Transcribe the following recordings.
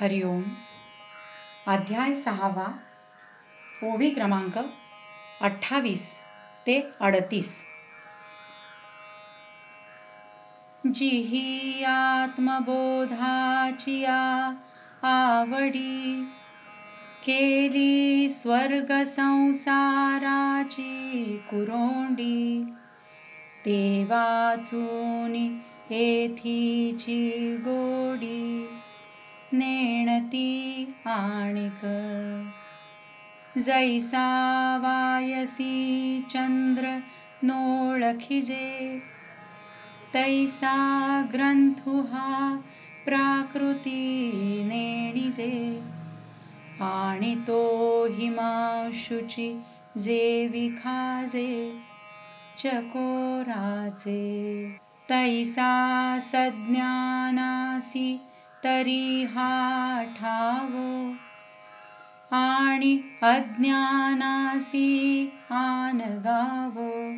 हरिओम. अध्याय 6. ओवी क्रमांक 28 ते 38. जिही आत्मबोधाची आवडी, केली स्वर्ग संसाराची कुरोंडी, ते वाचून येथीची गोडी, नेणती आणिक. जैसा वायसी चंद्र नोळखिजे, तैसा ग्रंथु हा प्राकृती नेणिजे. आणि तो हिमांशुची जे विखाजे, चकोराचे. तैसा सज्ञानासी तरी हा ठावो, आणि अज्ञानासी आनगावो.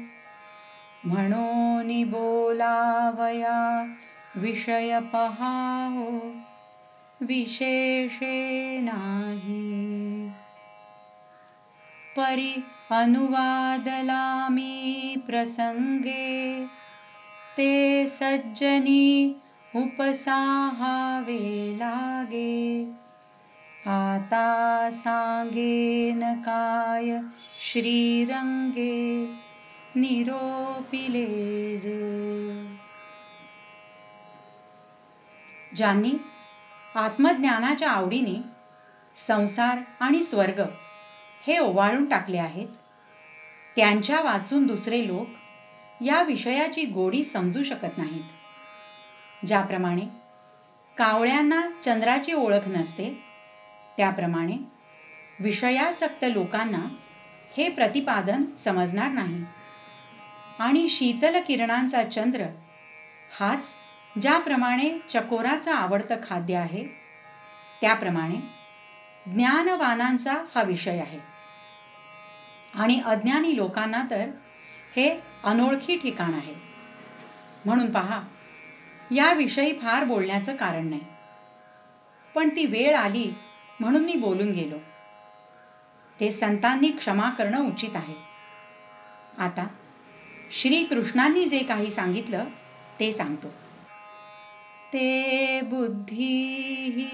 म्हणून बोलावया विषय पहावो, विशेषे नाही. परी अनुवादला मी प्रसंगे, ते सज्जनी उपसाहावे लागे. आता सांगेन काय श्रीरंगे, निरोपिले जे. ज्यांनी आत्मज्ञानाच्या आवडीने संसार आणि स्वर्ग हे ओवाळून टाकले आहेत, त्यांच्या वाचून दुसरे लोक या विषयाची गोडी समजू शकत नाहीत. ज्याप्रमाणे कावळ्यांना चंद्राची ओळख नसते, त्याप्रमाणे विषयासक्त लोकांना हे प्रतिपादन समजणार नाही. आणि शीतल किरणांचा चंद्र हाच ज्याप्रमाणे चकोराचा आवडतं खाद्य आहे, त्याप्रमाणे ज्ञानवानांचा हा विषय आहे. आणि अज्ञानी लोकांना तर हे अनोळखी ठिकाण आहे. म्हणून पहा, याविषयी फार बोलण्याचं कारण नाही, पण ती वेळ आली म्हणून मी बोलून गेलो. ते संतांनी क्षमा करणं उचित आहे. आता श्रीकृष्णांनी जे काही सांगितलं ते सांगतो. ते बुद्धीही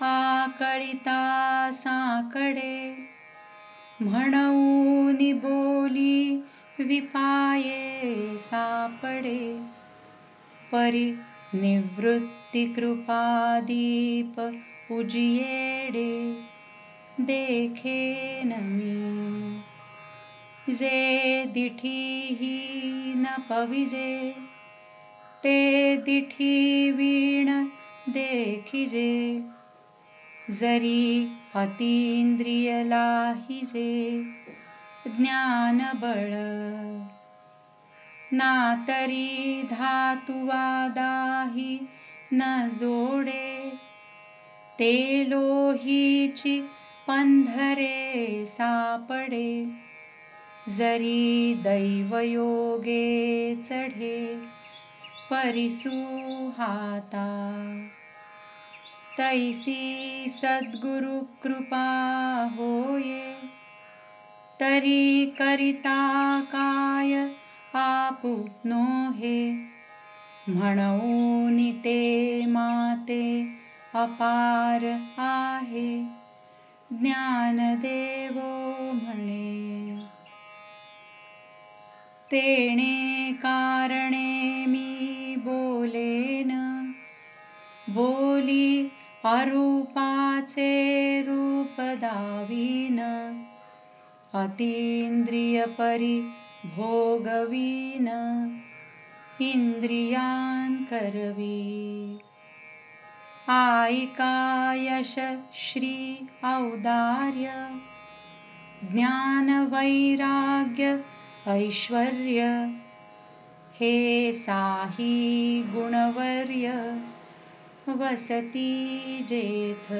आकळिता साकडे, म्हणून बोली विपाये सापडे. परी निवृत्ती कृपादीप उजियेडे, देखेन मी. जे दिठीही न पविजे, ते दिठी वीण देखिजे. जरी अतींद्रिय लाहिजे, ज्ञानबळ. ना तरी धातुवादाही न जोडे, ते लोहीची पंधरे सापडे. जरी दैवयोगे चढे, परिसुहाता. तैसी सद्गुरु कृपा होये, तरी करिता काय आपुनो हे. म्हणून ते माते अपार आहे, ज्ञानदेवो म्हणे. तेणे कारणे मी बोलेन, बोली अरूपाचे रूप दावीन. अतींद्रिय परी भोगवीन, इंद्रियां करवी. आयिका यश श्री औदार्य, ज्ञान वैराग्य ऐश्वर्य. हे साही गुणवर्य, वसती जेथ.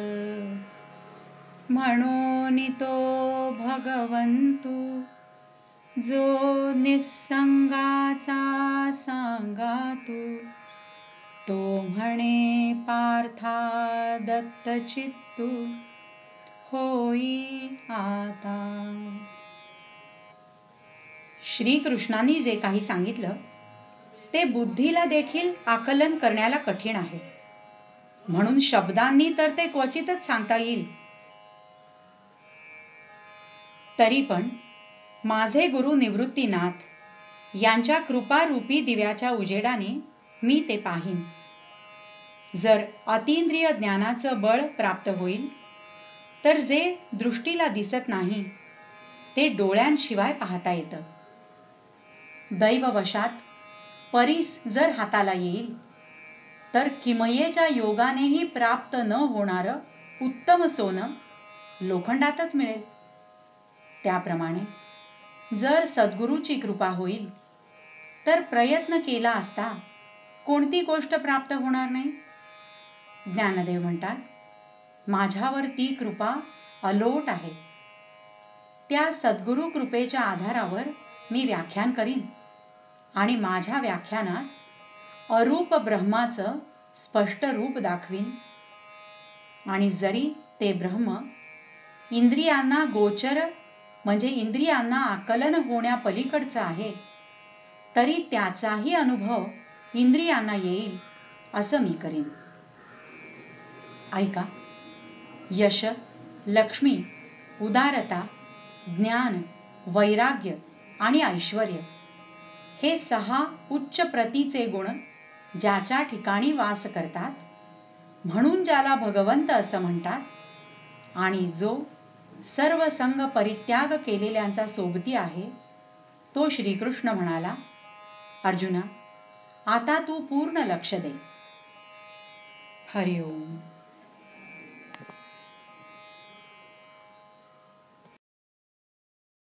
म्हणून तो भगवंतु, जो निसंगाचा सांगातू. तो म्हणे पार्था दत्तचित्तू होई आता. श्रीकृष्णांनी जे काही सांगितलं ते बुद्धीला देखील आकलन करण्याला कठीण आहे, म्हणून शब्दांनी तर ते क्वचितच सांगता येईल. तरी पण माझे गुरु निवृत्तीनाथ यांच्या कृपारूपी दिव्याच्या उजेडाने मी ते पाहीन. जर अतींद्रिय ज्ञानाचं बळ प्राप्त होईल तर जे दृष्टीला दिसत नाही ते डोळ्यांशिवाय पाहता येतं. दैववशात परीस जर हाताला येईल तर किमयेच्या योगानेही प्राप्त न होणारं उत्तम सोनं लोखंडातच मिळेल. त्याप्रमाणे जर सद्गुरूची कृपा होईल तर प्रयत्न केला असता कोणती गोष्ट प्राप्त होणार नाही. ज्ञानदेव म्हणतात, माझ्यावर ती कृपा अलोट आहे. त्या सद्गुरु कृपेच्या आधारावर मी व्याख्यान करीन आणि माझ्या व्याख्यानात अरूप ब्रह्माचं स्पष्ट रूप दाखवीन. आणि जरी ते ब्रह्म इंद्रियांना गोचर म्हणजे इंद्रियांना आकलन होण्यापलीकडचं आहे तरी त्याचाही अनुभव इंद्रियांना येईल असं मी करीन. ऐका, यश, लक्ष्मी, उदारता, ज्ञान, वैराग्य आणि ऐश्वर्य हे 6 उच्च प्रतीचे गुण ज्याच्या ठिकाणी वास करतात म्हणून ज्याला भगवंत असं म्हणतात आणि जो सर्व संग परित्याग केलेल्यांचा सोबती आहे, तो श्रीकृष्ण म्हणाला, अर्जुना, आता तू पूर्ण लक्ष दे. हरिओम.